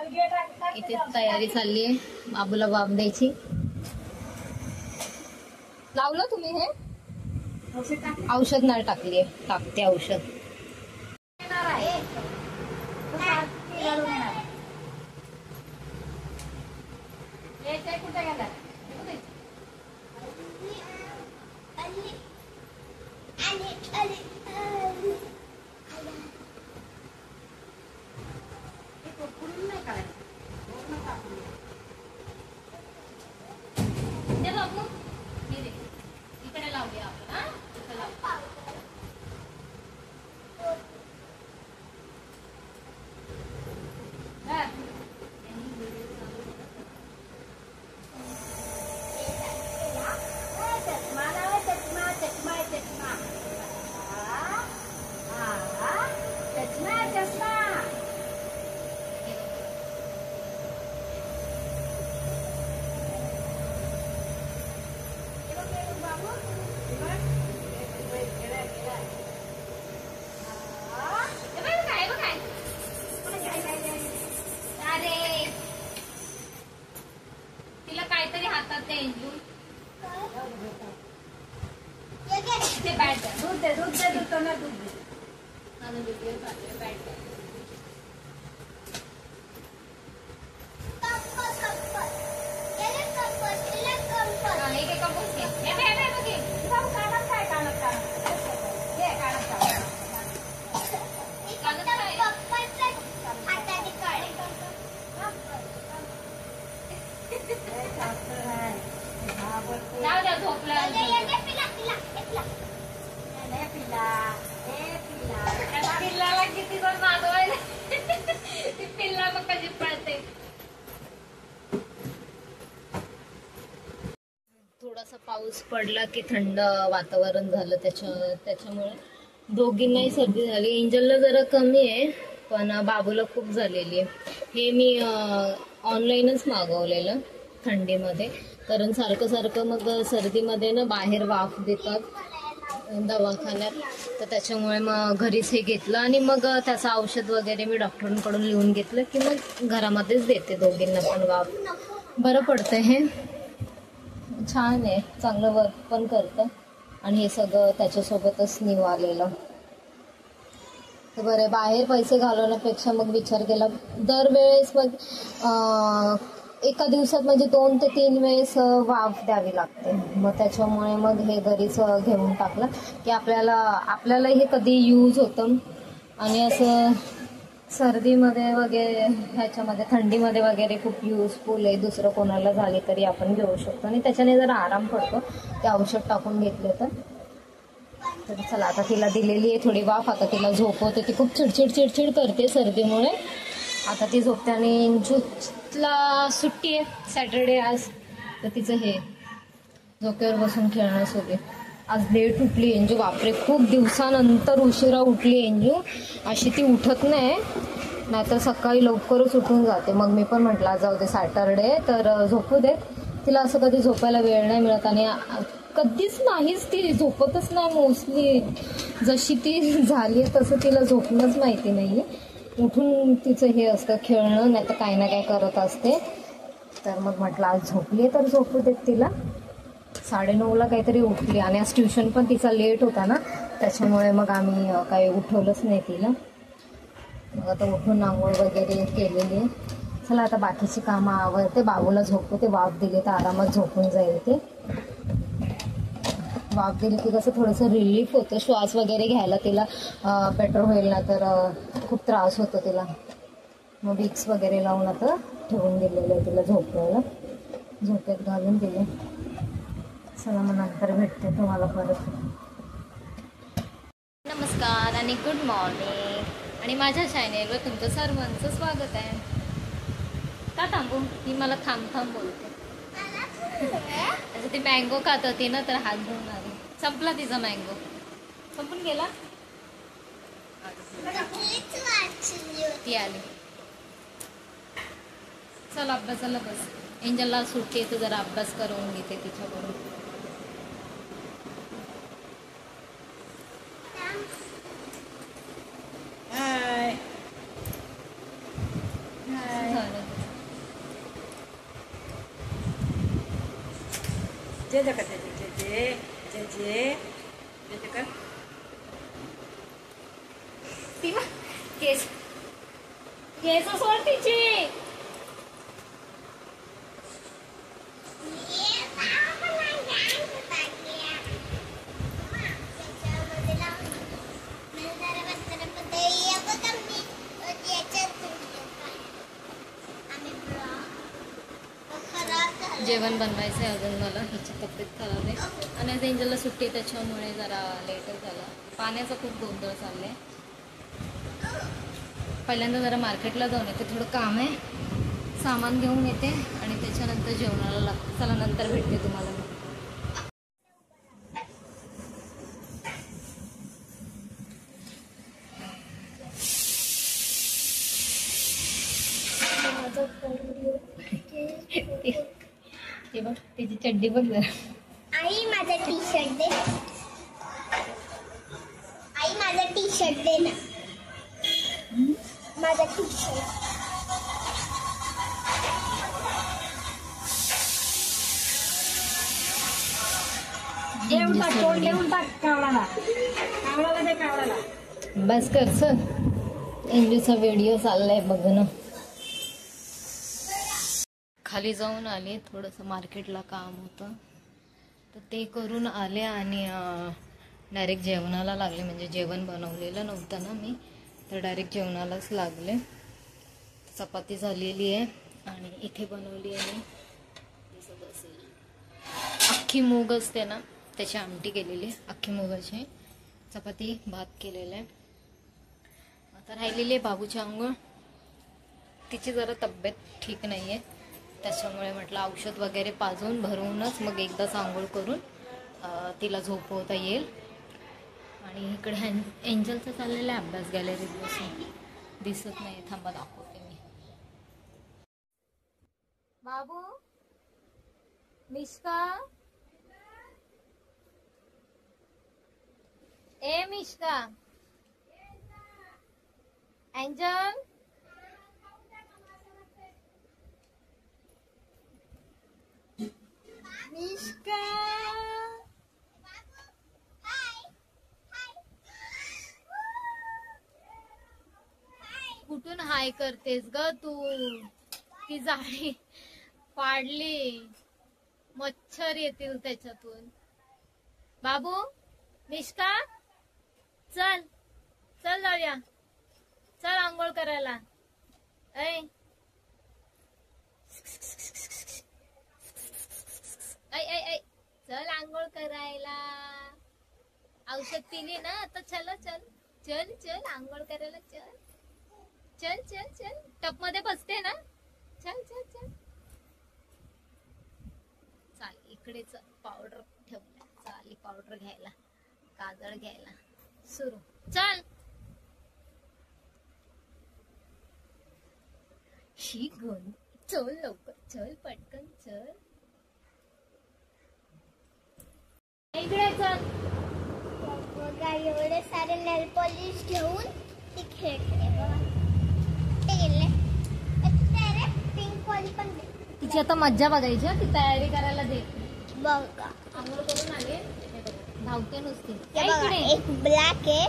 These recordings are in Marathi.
इथे तयारी चालली आहे बाबूला वाफ द्यायची. लावलं तुम्ही हे औषध नाही टाकली आहे, टाकते औषध. कुठे गेला इकडे लावूया आपण. तिला काहीतरी हातात दे एंजू. ते बॅट दूध दे, दूध दे, दूध ना दूध दे. आणि व्हिडिओ चालू बॅट दे. पिल्लाला किती पण मागवायला ती पिल्ला मग कशी पळते. थोडासा पाऊस पडला की थंड वातावरण झालं, त्याच्यामुळे दोघींनाही सर्दी झाली. एंजलला जरा कमी आहे पण बाबूला खूप झालेली आहे. हे मी ऑनलाईनच मागवलेलं थंडीमध्ये, कारण सारखं मग सर्दीमध्ये ना बाहेर वाफ देतात दवाखान्यात, तर त्याच्यामुळे मग घरीच हे घेतलं आणि मग त्याचं औषध वगैरे मी डॉक्टरांकडून लिहून घेतलं की मग घरामध्येच देते दोघींना पण वाफ. बरं पडतं हे, छान आहे, चांगलं वर्क पण करतं आणि हे सगळं त्याच्यासोबतच निघालेलं. तर बरं, बाहेर पैसे घालवण्यापेक्षा मग विचार केला दरवेळेस मग एका दिवसात म्हणजे 2 ते 3 वेळेस वाफ द्यावी लागते. मग त्याच्यामुळे मग हे घरीच घेऊन टाकलं की आपल्याला हे कधी यूज होतं आणि असं सर्दीमध्ये वगैरे ह्याच्यामध्ये थंडीमध्ये वगैरे खूप युजफुल आहे. दुसरं कोणाला झाले तरी आपण घेऊ शकतो आणि त्याच्याने जरा आराम पडतो ते औषध टाकून घेतले तर. चला, आता तिला दिलेली आहे थोडी वाफ, आता तिला झोपवते. ती खूप चिडचिड करते सर्दीमुळे. आता ती झोपते आणि इंजूला सुट्टी आहे सॅटर्डे आज, तर तिचं हे झोक्यावर बसून खेळणं सुरू आहे. आज लेट उठली एंजू, बापरे खूप दिवसानंतर उशिरा उठली एंजू. अशी ती उठत नाही तर सकाळी लवकरच उठून जाते. मग मी पण म्हटलं जाऊ दे सॅटरडे तर झोपू दे. तिला असं कधी झोपायला वेळ नाही मिळत आणि कधीच नाहीच, ती झोपतच नाही मोस्टली. जशी ती झाली तसं तिला झोपणंच माहिती नाही. उठून तिचं हे असतं खेळणं, नाही तर काही ना काय करत असते. तर मग म्हटलं आज झोपली आहे तर झोपू देत तिला. 9:30ला काहीतरी उठली आणि आज ट्युशन पण तिचा लेट होता ना, त्याच्यामुळे मग आम्ही काही उठवलंच नाही तिला. मग आता उठून आंघोळ वगैरे केलेली आहे. चला आता बाकीची कामं आवडते, बाबूला झोपते. वाफ दिली तर आरामात झोपून जाईल. ते वाफ दिली की कसं थोडंसं रिलीफ होतं, श्वास वगैरे घ्यायला तिला बेटर होईल ना, तर खूप त्रास होतो तिला. मग विक्स वगैरे लावून आता ठेवून दिलेलं आहे तिला झोपायला, झोपेत घालून दिले. चला मग नंतर भेटते तुम्हाला परत. नमस्कार आणि गुड मॉर्निंग आणि माझ्या चॅनेलवर तुमचं सर्वांचं स्वागत आहे. का थांबू, ती मला थांब बोलते. ती मँगो खात होती ना, तर हात धुवून आली. संपला तिचा मँगो, संपून गेला. ती आली. चल अभ्यासाला बस. एंजलला सुट्टी आहे तर जरा अभ्यास करून घेते तिच्याकडून. जे जे कर जे जे जे जे जे जे जे कर केस केस सोड तिची. जेवण बनवायचं आहे अजून मला. हिची तब्येत खराब आहे आणि आज एंजलला सुट्टी आहे त्याच्यामुळे जरा लेटच झाला. पाण्याचा खूप गोंधळ चाललाय. पहिल्यांदा जरा मार्केटला जाऊन येते, थोडं काम आहे, सामान घेऊन येते आणि त्याच्यानंतर जेवणाला लागते. चला नंतर भेटते तुम्हाला. ते बघ त्याची चड्डी बघ जरा. आई माझा टी शर्ट दे. आई माझा टी शर्ट दे ना. माझा टी शर्ट. देऊन टाक, तोंड देऊन टाक कावळाला. कावळाला दे, कावळाला. बस कर सर. एंजूचा व्हिडिओ चाललाय बघ ना. खाली जाऊन आले, थोडंसं मार्केटला काम होतं तर ते करून आले आणि डायरेक्ट जेवणाला लागले. म्हणजे जेवण बनवलेलं नव्हतं ना मी, तर डायरेक्ट जेवणालाच लागले. चपाती झालेली आहे आणि इथे बनवली आहे मी, दिसत असेल, अख्खी मूग असते ना त्याची आमटी केलेली, अख्खी मुगाची चपाती, भात केलेला आहे. आता राहिलेली आहे बाबूची आंघोळ. तिची जरा तब्येत ठीक नाही आहे त्याच्यामुळे म्हटलं औषध वगैरे पाजून भरूनच मग एकदाच आंघोळ करून तिला झोपवता येईल. आणि इकडे एंजलचा चाललेला आहे अभ्यास गॅलरीत बसून. दिसत नाही, थांबा दाखवते मी. बाबू मिष्का, ए मिष्का, एंजल मिष्का, कुठून हाय करतेस ग तू? ती जाळी पाडली, मच्छर येतील त्याच्यातून. बाबू मिष्का चल चल जाऊया, चल आंघोळ करायला. ऐ ऐ ऐ ऐ चल आंघोळ करायला. औषध पिली ना आता, चल चल चल चल आंघोळ करायला. चल चल चल चल, टप मध्ये बसते ना. चल चल चल चाल. इकडेच पावडर ठेवला, चाली पावडर घ्यायला, काजळ घ्यायला. सुरू, चल. ही गण, चल लवकर, चल पटकन चल. इकडे चल. बघा एवढे सारे नेल पॉलिश घेऊन ती खेळते बघा. ते गेले पिंक पॉलिश पण दे. तिची आता मज्जा बघायची, ती तयारी करायला दे. बघा आंघोळ करून आले, धावते नुसती. ते बघा, एक ब्लॅक आहे,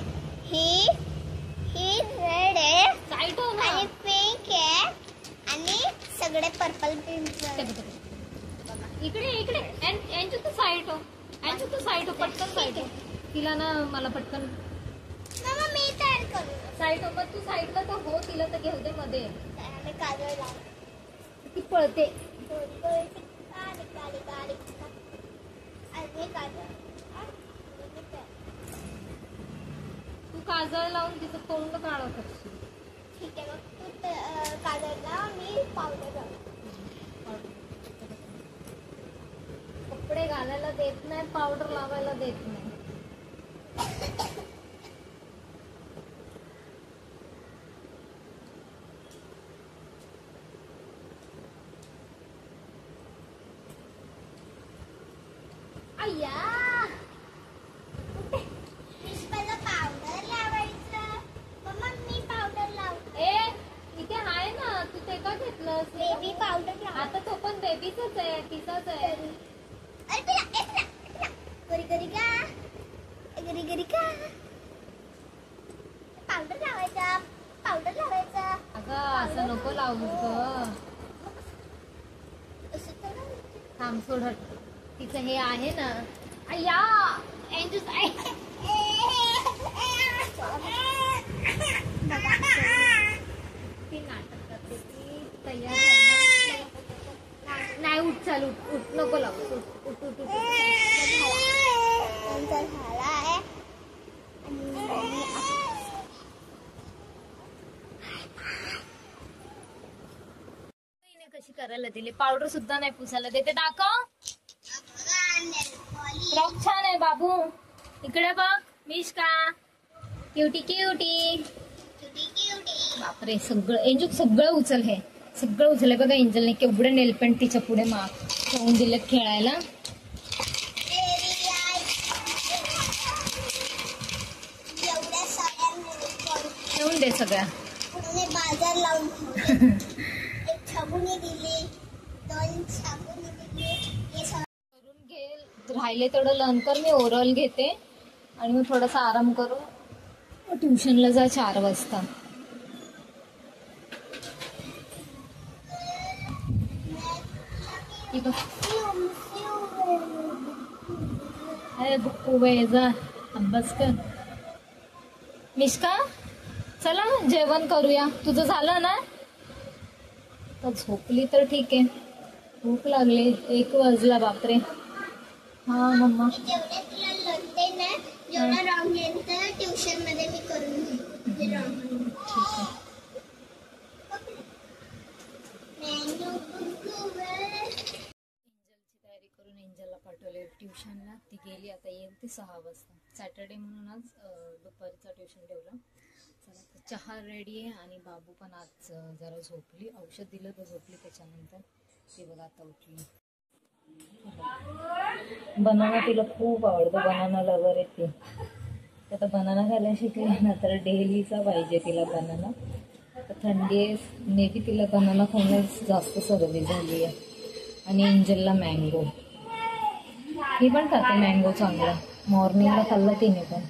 ही रेड आहे, साईड हो ना. आणि पिंक आहे, आणि सगळे पर्पल पिंक. इकडे इकडे यांची तू साईड हो, यांची तू साईड हो, पटकन साईड हो. तिला ना मला पटकन मम्मा मी तयार करू. साईड हो, पण तू साईडला तर हो, तिला तर घेऊ दे मध्ये. मी काजळ लाव. ती पळते. काळी काळी काळी आणि काजळ. तू काजळ लावून तिचं तोंड काढत असशील. ठीक आहे, मग तू काजळ लाव, मी पावडर लाव. कपडे घालायला देत नाही, पावडर लावायला देत नाही. अय्या पहिला पावडर लावायचं. मम्मा मी पावडर लावते. ए इथे आहे ना, तू ते का घेतलंस? बेबी पावडर लाव. आता तो पण बेबीचाच आहे, तिचाच आहे. अरे तिला असं नको लावूस ग. असं तर नाही. थांब सोड हट. तिचं हे आहे ना. अय्या एंजू ती नाटक करते ती. तयार झाली. नाही उठ चाल उठ उठ नको लावूस उठ उठ उठ उठ. नंतर झाला आहे आणि कशी करायला दिली. पावडर सुद्धा नाही पुसायला देते. दाखव. फ्रॉक छान आहे बाबू. इकडे बघ मिष्का. Cutie cutie. बापरे सगळं एंजूक सगळं उचल. हे सगळं उचललंय बघा एंजलने. केवढं नेलपेंट तिच्या पुढे ठेवून दिलं खेळायला. ठेवून दे सगळ्या. बाजार लावून ठेवले. एक छाबुनी दिली, 2 छाबुनी दिली. हे करून घे. राहिले तेवढं लर्न कर. मी ओरल घेते आणि मग थोडासा आराम करू. ट्युशनला जा 4 वाजता. अरे बुक्कू बाई जा अभ्यास कर. मिष्का चला जेवण करूया. तुझं झालं ना. तर झोपली तर ठीक आहे. भूक लागली. 1 वाजला बापरे. हा मम्मा जेवढे तुला लढते ना, जेवढा रॉंग येईल तर ट्युशन मध्ये मी करून घेईन. रॉंग ठीक आहे. एंजलची तयारी करून एंजलला पाठवले ट्युशनला. ती गेली आता. येईल ती 6 वाजता. सॅटर्डे म्हणून आज दुपारचा ट्युशन ठेवला. चला तर चहा रेडी आहे. आणि बाबू पण आज जरा झोपली. औषध दिलं तर झोपली. त्याच्यानंतर ती बघा आता उठली. बनाना तिला खूप आवडतं. बनाना लवर आहे ती. आता बनाना खायला शिकली ना तर डेलीचा पाहिजे तिला बनाना. आता थंडी आहे. नेहमी तिला बनाना खाण्यास जास्त सवय झाली आहे. आणि एंजलला मँगो. ही पण खाते मँगो चांगला. मॉर्निंगला खाल्ला तिने पण.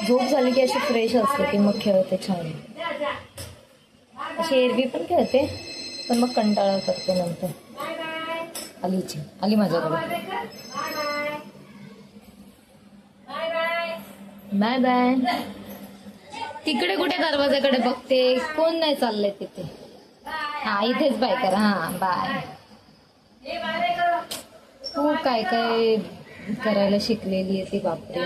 झोप झाली की अशी फ्रेश असते ती. मग खेळते छान. अशी एरवी पण खेळते पण मग कंटाळा करते नंतर. आली माझ्याकडे. Bye bye. तिकडे कुठे दरवाजाकडे बघते. कोण नाही चाललंय तिथे. हा इथेच बाय कर. हा बाय. खूप काय काय करायला शिकलेली आहे ती बापरे.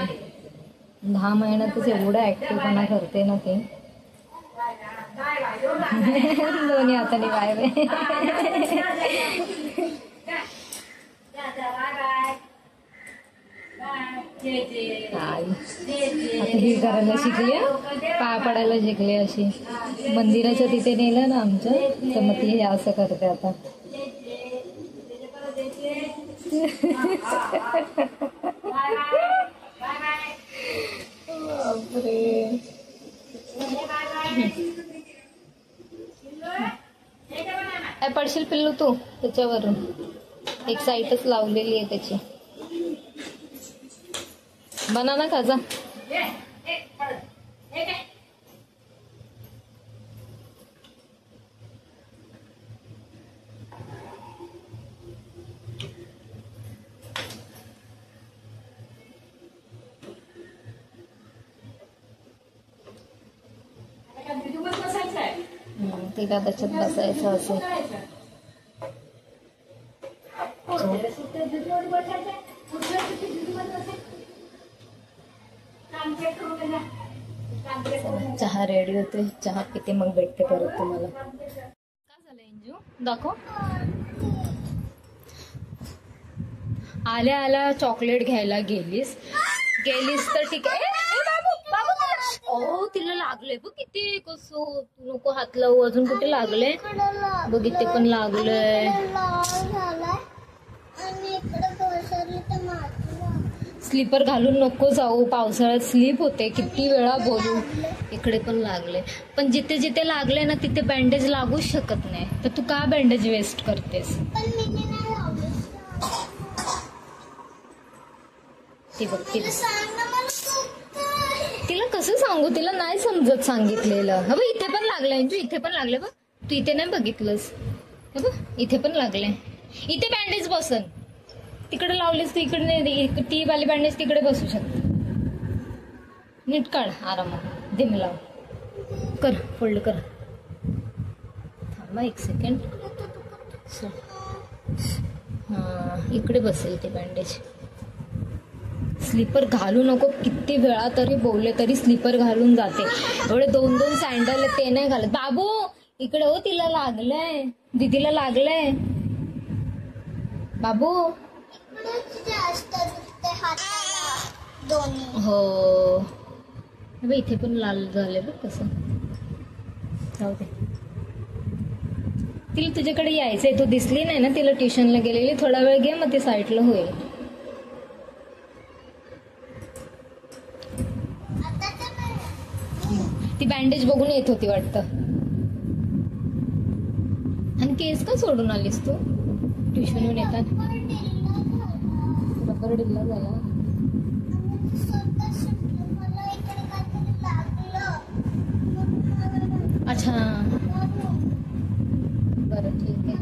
10 महिन्यातच एवढा ऍक्टिव्हपणा करते ना ती. दोन्ही हाताने बाय बाय. आता ही करायला शिकली. पाय पडायला शिकली अशी. मंदिराच्या तिथे नेलं ना आमच्या तर मग ती हे असं करते आता. बापरे. काय पडशील पिल्लू तू त्याच्यावरून. एक साईडच लावलेली आहे त्याची. बनाना खा जा. तिला त्याच्यात बसायचं असेल. चहा रेडी होते. चहा पिते मग भेटते परत तुम्हाला. काय झालं एंजू दाखव. आल्या आल्या चॉकलेट घ्यायला गेलीस तर ठीक आहे. ओ तिला लागले बघ किती. कसं तू नको हात लावू. अजून कुठे लागले बघ. इथे पण लागलंय. स्लीपर घालून नको जाऊ. पावसाळ्यात स्लीप होते. किती वेळा बोलू. इकडे पण लागले. पण जिथे जिथे लागले ना तिथे बँडेज लागूच शकत नाही. तर तू का बँडेज वेस्ट करतेस. ती बघ तिला कसं कसं सांगू तिला, नाही समजत सांगितलेलं. बघ इथे पण लागलंय, तू इथे पण लागले बघ, तू इथे नाही बघितलंस. बघ इथे पण लागलंय. इथे बँडेज बसन, तिकडे लावलीस तू इकडे नाही, ती वाली बँडेज तिकडे बसू शकते. नीट काढ आरामात, दे मी लाव. कर फोल्ड कर. थांबा एक सेकंड. हा इकडे बसेल ते बँडेज. स्लीपर घालू नको, किती वेळा तरी बोलले तरी स्लीपर घालून जाते. एवढे 2-2 सँडल ते नाही घालत. बाबू इकडे हो, तिला लागलंय, दीदीला लागलंय. बाबू जास्त दुखते हाताला दोन्ही. हो इथे पण लाल झाले बघ कसं. जाऊ दे, तिला तुझ्याकडे यायचंय, तू दिसली नाही ना तिला, ट्युशनला गेलेली. थोडा वेळ घे मग ती साईडला होईल. ती बँडेज बघून येत होती वाटतं. आणि केस का सोडून आलीस तू ट्युशनहून येतात? रबर ढिल्ला झाला. अच्छा बरं ठीक आहे.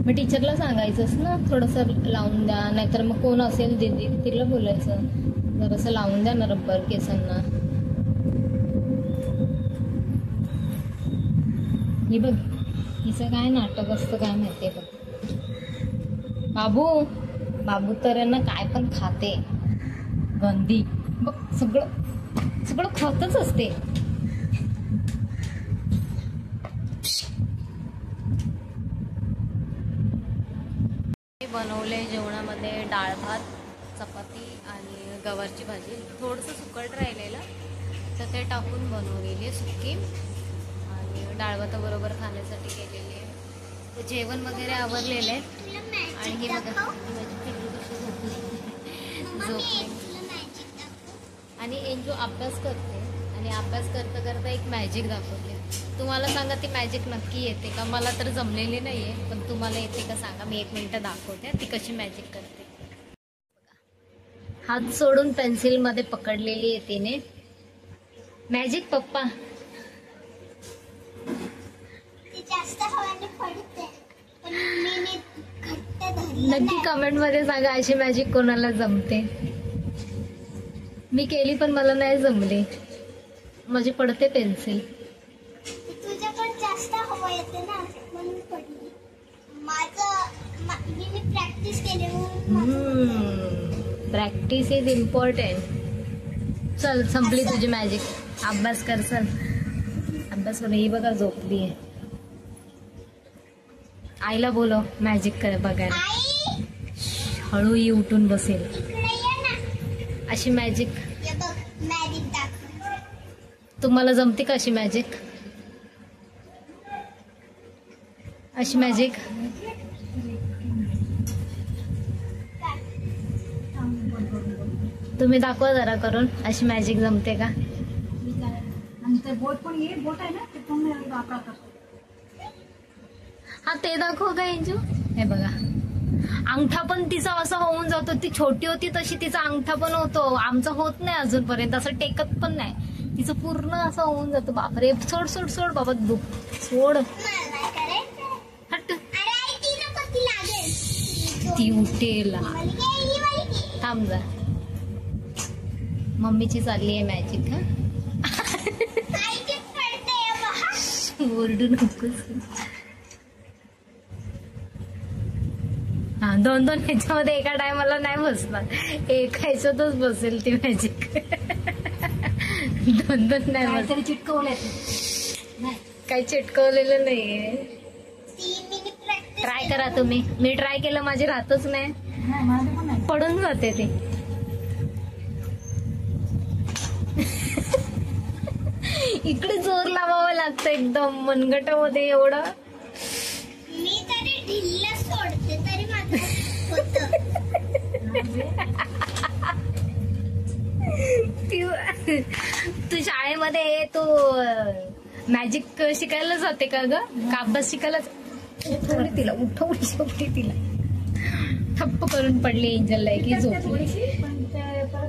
मग टीचरला सांगायचंस ना थोडंसं लावून द्या, नाहीतर मग कोण असेल दीदी तिला बोलायचं जरासं लावून द्या ना रबर केसांना. ही बघ हिचं काय नाटक असतं काय माहितीये बघ. बाबू तर ना काय पण खाते, गंदी बघ, सगळं खातच असते. बनवले जेवणामध्ये डाळ भात, चपाती आणि गवारची भाजी. थोडंसं सुकट राहिलेलं तर ते टाकून बनवलेली सुकी, आणि डाळ भाताबरोबर खाण्यासाठी केलेली आहे. तर जेवण वगैरे आवरलेलं आहे. आणि हे बघा माझी पिल्लू कशी झोपली. आणि एंजू अभ्यास करते, आणि अभ्यास करता करता एक मॅजिक दाखवते. तुम्हाला सांगा ती मॅजिक नक्की येते का? मला तर जमलेली नाहीये, पण तुम्हाला येते का सांगा. मी 1 मिनिट दाखवते ती कशी मॅजिक करते. हात सोडून पेन्सिल मध्ये पकडलेली आहे तिने मॅजिक. पप्पा जास्त हवाने पडते, पण मी घट्ट धरलं. नक्की कमेंट मध्ये सांगा अशी मॅजिक कोणाला जमते. मी केली पण मला नाही जमली, माझी पडते पेन्सिल. तुझ्याकडे जास्त हवा येते ना म्हणून पडली. मी प्रॅक्टिस केली. Practice is important. चल संपली तुझी मॅजिक, अभ्यास कर. चल अभ्यास कर. ही बघा झोपली आहे. आईला बोलव मॅजिक कर बघायला. हळू ही उठून बसेल. अशी मॅजिक मॅजिक दाखव. तुम्हाला जमते का अशी मॅजिक? अशी मॅजिक तुम्ही दाखवा जरा करून. अशी मॅजिक जमते का? आणि ते बोट पण ये, बोट आहे ना ते पण वापरतात. हा ते दाखव का एंजू. हे बघा अंगठा पण तिचा असा होऊन जातो. ती छोटी होती तशी तिचा अंगठा पण होतो. आमचा होत नाही अजूनपर्यंत, असं टेकत पण नाही. तिचं पूर्ण असं होऊन जातो. बापरे सोड सोड सोड बाबा, दुख सोड. हट ती उठेल. थांब जा. मम्मीची चालली आहे मॅजिक. हा ओरडू नकोस. हा 2-2 ह्याच्यामध्ये एका टायमाला नाही बसणार, एका ह्याच्यातच बसेल ती मॅजिक. 2-2 नाही बस. चिटकवले काही चिटकवलेलं नाहीये. ट्राय करा तुम्ही. मी ट्राय केलं, माझी राहतच नाही, पडून जाते ती. इकडे जोर लावावं लागतं एकदम मनगटामध्ये एवढं. मी तरी ढिल्ला सोडते तरी माझं होतं. तू शाळेमध्ये तू मॅजिक शिकायला जाते का ग? का अभ्यास शिकायला? तिला उठवली शेवटी, तिला ठप्प करून पडली एंजलला की झोपली.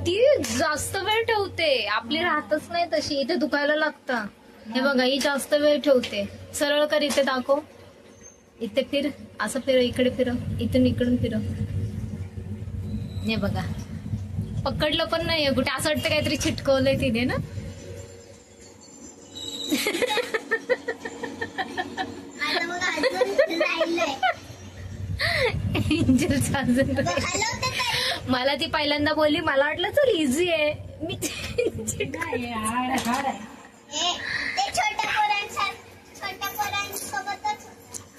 ती जास्त वेळ ठेवते, आपली राहतच नाही तशी, इथे दुखायला लागतं. हे बघा, ही जास्त वेळ ठेवते. सरळ कर, इथे दाखव, इथे फिर, असं फिर, इकडे फिर, इकडून फिर. हे बघा, पकडलं पण नाहीये कुठे, असं वाटतं काहीतरी चिटकवलंय तिने ना. आता बघ अजून राहिलंय. एंजलचं अजून बघ, राहिलं. हलवते तरी. मला ती पहिल्यांदा बोलली, मला वाटलं चल इझी आहे, मी हाड आहे. ते छोट्या पोरांसोबतच.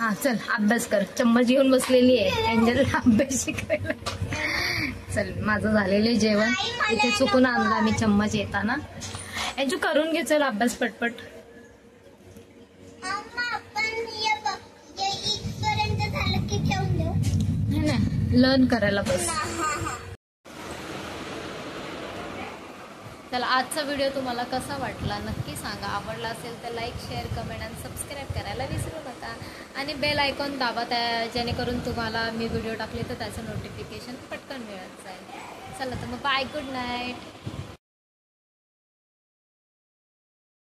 हा चल अभ्यास कर. चम्मच घेऊन बसलेली आहे एंजलला अभ्यास शिकायला. चल, माझं झालेलं आहे जेवण. इथे चुकून आणला मी चम्मच येताना. एंजू करून घे, चल अभ्यास पटपट. अम्मा, आपण ये बघ, ये इथपर्यंत झालं की ठेवून देऊ. नाही नाही, लर्न करायला बस. चला, आजचा व्हिडिओ तुम्हाला कसा वाटला नक्की सांगा. आवडला असेल तर लाईक, शेअर, कमेंट आणि सबस्क्राईब करायला विसरू नका. आणि बेल आयकॉन दाबा, जेणेकरून तुम्हाला मी व्हिडिओ टाकले तर त्याचं नोटिफिकेशन पटकन मिळत जाईल. चला तर मग बाय, गुड नाईट.